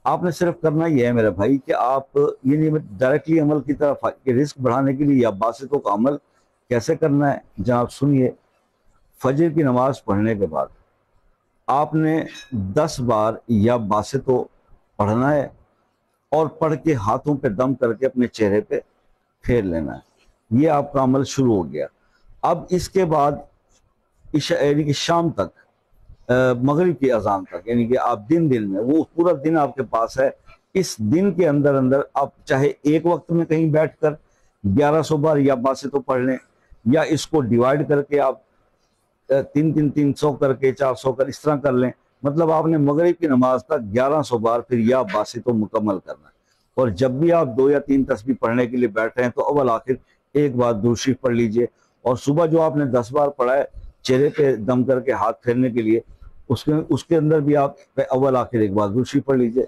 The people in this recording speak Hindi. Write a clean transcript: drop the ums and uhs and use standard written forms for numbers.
आपने सिर्फ करना ही है मेरे भाई कि आप ये नहीं डायरेक्टली अमल की तरफ कि रिस्क बढ़ाने के लिए या बासितों का अमल कैसे करना है। जनाब सुनिए, फजर की नमाज पढ़ने के बाद आपने 10 बार या बासितों पढ़ना है और पढ़ के हाथों पे दम करके अपने चेहरे पे फेर लेना है। ये आपका अमल शुरू हो गया। अब इसके बाद इशा यानी कि शाम तक, मगरिब की अजान तक, यानी कि आप दिन दिन में वो पूरा दिन आपके पास है। इस दिन के अंदर अंदर आप चाहे एक वक्त में कहीं बैठकर 1100 बार या बासे तो पढ़ लें, या इसको डिवाइड करके आप 300 करके 400 कर इस तरह कर लें। मतलब आपने मगरिब की नमाज तक 1100 बार फिर या बासे तो मुकम्मल करना है। और जब भी आप 2 या 3 तस्बीह पढ़ने के लिए बैठ रहे हैं तो अव्वल आखिर एक बार दुरूद पढ़ लीजिए। और सुबह जो आपने 10 बार पढ़ा है चेहरे पे दम करके हाथ फेरने के लिए, उसके उसके अंदर भी आप अव्वल आखिर एक बार दुरूद पढ़ लीजिए।